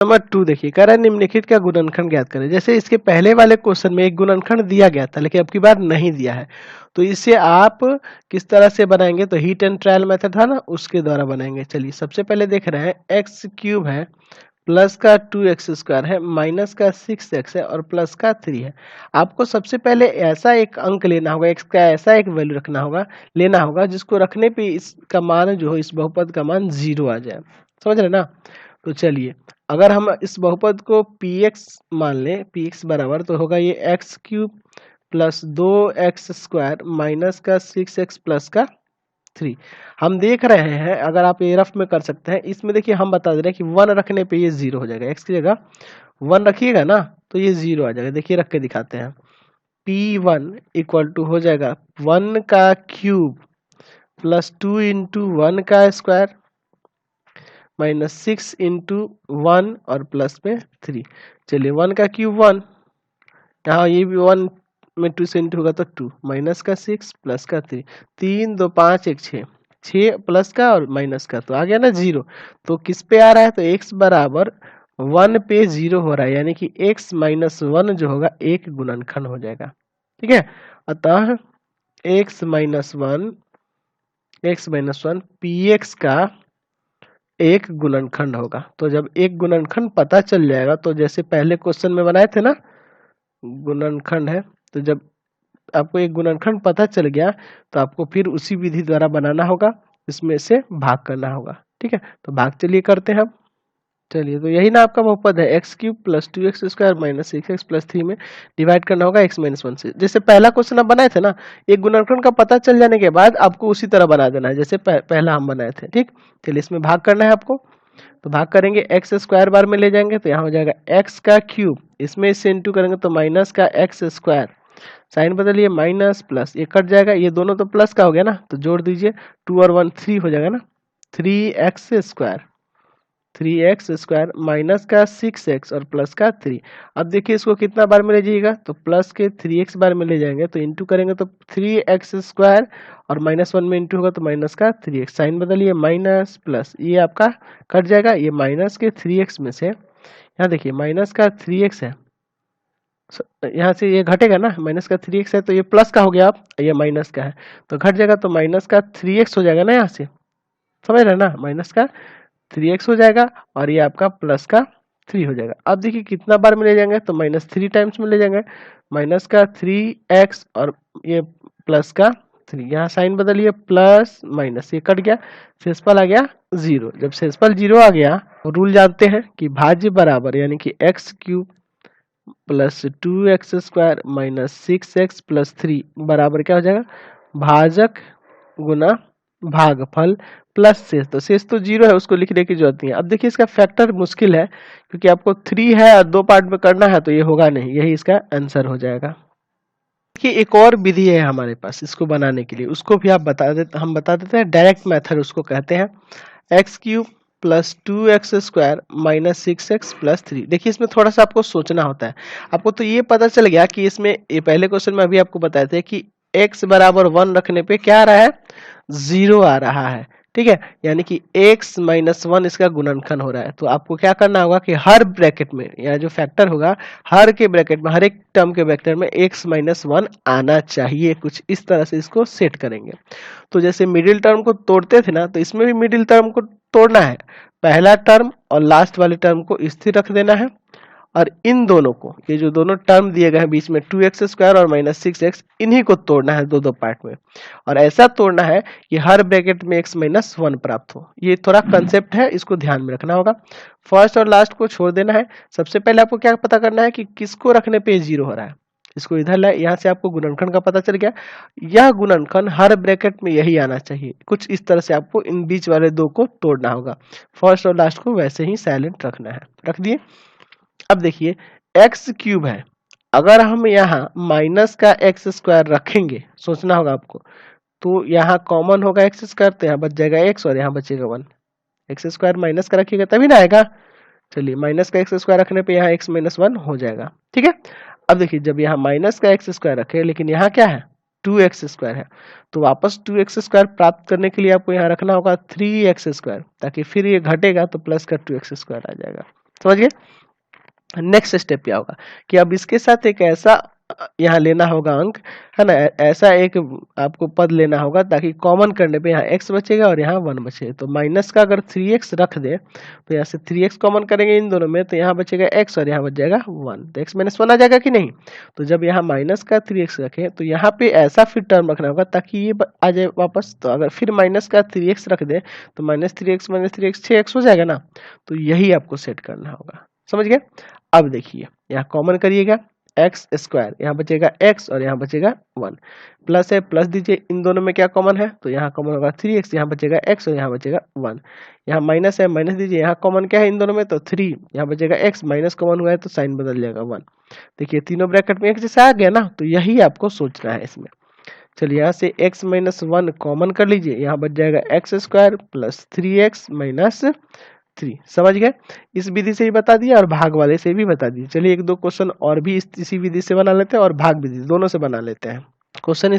Number 2 देखिए, कह रहा है निम्नलिखित का गुणनखंड ज्ञात करें। जैसे इसके पहले वाले क्वेश्चन में एक गुणनखंड दिया गया था, लेकिन अब की बार नहीं दिया है, तो इसे आप किस तरह से बनाएंगे, तो हीट एंड ट्रायल मेथड था ना, उसके द्वारा बनाएंगे। चलिए सबसे पहले देख रहे हैं, एक्स क्यूब है, प्लस का 2x स्क्वायर है, माइनस का 6x है और प्लस का 3 है। आपको सबसे पहले ऐसा एक अंक लेना होगा, x का ऐसा एक वैल्यू रखना होगा, लेना होगा जिसको रखने पे इसका मान जो हो, इस बहुपद का मान 0 आ जाए। समझ रहे ना? तो चलिए, अगर हम इस बहुपद को px मान लें, px बराबर तो होगा ये x cube plus 2x square minus का 6x प्लस का 3। हम देख रहे हैं, अगर आप ये रफ में कर सकते हैं, इसमें देखिए हम बता दे रहे हैं कि 1 रखने पे ये 0 हो जाएगा। x की जगह 1 रखिएगा ना तो ये 0 आ जाएगा। देखिए रख के दिखाते हैं, p1 इक्वल टू हो जाएगा 1 का क्यूब प्लस 2 इंटू 1 का स्क्वायर माइनस 6 इंटू 1 और प्लस में 3। चलिए 1 का क्यूब 1, यहाँ ये भी 1 में 2 से इंटू होगा तो 2, माइनस का 6 प्लस का 3, 3 2 5 1 6, 6 प्लस का और माइनस का, तो आ गया ना 0। तो किस पे आ रहा है, तो x बराबर 1 पे 0 हो रहा है, यानी कि x माइनस 1 जो होगा एक गुणनखंड हो जाएगा। ठीक है, अतः x माइनस 1 px का एक गुणनखंड होगा। तो जब एक गुणनखंड पता चल जाएगा, तो जैसे पहले क्वेश्चन में बनाए थे ना गुणनखंड है, तो जब आपको एक गुणनखंड पता चल गया तो आपको फिर उसी विधि द्वारा बनाना होगा, इसमें से भाग करना होगा। ठीक है, तो भाग चलिए करते हैं हम। चलिए, तो यही ना आपका बहुपद है, x cube plus 2x square minus 6x plus 3 में डिवाइड करना होगा x माइनस 1 से। जैसे पहला क्वेश्चन आप बनाए थे ना, एक गुणनखंड का पता चल जाने के बाद आपको उसी तरह बना देना है जैसे पहला हम बनाए थे। ठीक, चलिए इसमें भाग करना है आपको, तो भाग करेंगे एक्स स्क्वायर बार में ले जाएंगे तो यहाँ हो जाएगा एक्स का क्यूब, इसमें इससे इंटू करेंगे तो माइनस का एक्स स्क्वायर, साइन बदलिए माइनस प्लस, ये कट जाएगा, ये दोनों तो प्लस का हो गया ना, तो जोड़ दीजिए 2 और 1 3 हो जाएगा ना, 3x स्क्वायर माइनस का 6x और प्लस का 3। अब देखिए इसको कितना बार में ले जाइएगा, तो प्लस के 3x बार में ले जाएंगे तो इंटू करेंगे तो 3x स्क्वायर और माइनस 1 में इंटू होगा तो माइनस का 3x, साइन बदलिए माइनस प्लस, ये आपका कट जाएगा, ये माइनस के 3x में से यहाँ देखिए माइनस का 3x है, यहाँ से ये घटेगा ना, माइनस का 3x है तो ये प्लस का हो गया, आप ये माइनस का है तो घट जाएगा, तो माइनस का 3x हो जाएगा ना, यहाँ से समझ रहे ना, माइनस का 3x हो जाएगा और ये आपका प्लस का 3 हो जाएगा। अब देखिए कितना बार में ले जाएंगे, तो माइनस 3 टाइम्स में ले जाएंगे, माइनस का 3x और ये प्लस का 3, यहाँ साइन बदलिए प्लस माइनस, ये कट गया, शेषफल आ गया 0। जब शेषफल 0 आ गया तो रूल जानते हैं कि भाज्य बराबर, यानी कि x cube plus 2x square minus 6x plus 3 बराबर क्या हो जाएगा, भाजक गुना भागफल प्लस शेष, तो शेष तो 0 है, उसको लिखने की जरूरत नहीं है। अब देखिए इसका फैक्टर मुश्किल है, क्योंकि आपको 3 है और 2 पार्ट में करना है, तो ये होगा नहीं, यही इसका आंसर हो जाएगा। देखिए एक और विधि है हमारे पास इसको बनाने के लिए, उसको भी आप हम बता देते हैं, डायरेक्ट मेथड उसको कहते हैं, x cube plus 2x square minus 6x plus 3। देखिए इसमें थोड़ा सा आपको सोचना होता है। आपको तो ये पता चल गया कि इसमें, ये पहले क्वेश्चन में अभी आपको बताए थे कि x बराबर 1 रखने पे क्या आ रहा है, 0 आ रहा है। ठीक है, यानी कि x माइनस 1 इसका गुणनखंड हो रहा है। तो आपको क्या करना होगा कि हर ब्रैकेट में, या जो फैक्टर होगा हर के ब्रैकेट में, हर एक टर्म के ब्रैकेट में x माइनस 1 आना चाहिए, कुछ इस तरह से इसको सेट करेंगे। तो जैसे मिडिल टर्म को तोड़ते थे ना, तो इसमें भी मिडिल टर्म को तोड़ना है, पहला टर्म और लास्ट वाले टर्म को स्थिर रख देना है, और इन दोनों को, ये जो दोनों टर्म दिए गए हैं बीच में 2x स्क्वायर और माइनस 6x, इन्हीं को तोड़ना है दो दो पार्ट में, और ऐसा तोड़ना है कि हर ब्रैकेट में x माइनस 1 प्राप्त हो। ये थोड़ा कंसेप्ट है, इसको ध्यान में रखना होगा। फर्स्ट और लास्ट को छोड़ देना है। सबसे पहले आपको क्या पता करना है कि किसको रखने पे 0 हो रहा है, इसको इधर लाए, यहाँ से आपको गुणनखंड का पता चल गया, यह गुणनखंड हर ब्रैकेट में यही आना चाहिए, कुछ इस तरह से आपको इन बीच वाले दो को तोड़ना होगा। फर्स्ट और लास्ट को वैसे ही साइलेंट रखना है, रख दिए। अब देखिए एक्स क्यूब है, अगर हम यहाँ माइनस का एक्स स्क्वायर रखेंगे, सोचना होगा आपको, तो यहाँ कॉमन होगा एक्स स्क्वायर, तो यहाँ बच जाएगा एक्स और यहाँ बचेगा 1। एक्स स्क्वायर माइनस का रखिएगा तभी ना आएगा। चलिए माइनस का एक्स स्क्वायर रखने पे यहाँ एक्स माइनस 1 हो जाएगा। ठीक है, अब देखिए जब यहाँ माइनस का एक्स स्क्वायर रखे, लेकिन यहाँ क्या है 2x स्क्वायर है, तो वापस 2x स्क्वायर प्राप्त करने के लिए आपको यहाँ रखना होगा 3x स्क्वायर, ताकि फिर ये घटेगा तो प्लस का 2x स्क्वायर आ जाएगा। समझ गए। नेक्स्ट स्टेप क्या होगा कि अब इसके साथ एक ऐसा यहाँ लेना होगा अंक, है ना, ऐसा एक आपको पद लेना होगा ताकि कॉमन करने पे यहाँ x बचेगा और यहाँ 1 बचेगा। तो माइनस का अगर 3x रख दे तो यहाँ से 3x कॉमन करेंगे इन दोनों में, तो यहाँ बचेगा x और यहाँ बच जाएगा 1, तो x माइनस 1 आ जाएगा कि नहीं। तो जब यहाँ माइनस का 3x रखें तो यहाँ पे ऐसा फिर टर्म रखना होगा ताकि ये आ जाए वापस। तो अगर फिर माइनस का 3x रख दे तो -3x -3x 6x हो जाएगा ना। तो यही आपको सेट करना होगा, समझ गए। अब देखिए यहाँ कॉमन करिएगा एक्स स्क्वायर, यहाँ बचेगा x और यहाँ बचेगा 1, प्लस है प्लस दीजिए, इन दोनों में क्या कॉमन है तो यहाँ कॉमन होगा 3x, यहाँ बचेगा x और यहाँ बचेगा 1, यहाँ माइनस है माइनस दीजिए, यहाँ कॉमन क्या है इन दोनों में तो 3, यहाँ बचेगा x, माइनस कॉमन हुआ है तो साइन बदल जाएगा 1। देखिए तीनों ब्रैकेट में एक जैसा आ गया ना, तो यही आपको सोचना है इसमें। चलिए यहाँ से x माइनस 1 कॉमन कर लीजिए, यहाँ बच जाएगा x square plus 3x minus 3। समझ गए। इस विधि से ही बता दिया और भाग वाले से भी बता दिया। चलिए एक दो क्वेश्चन और भी इसी विधि से बना लेते हैं और भाग विधि दोनों से बना लेते हैं। क्वेश्चन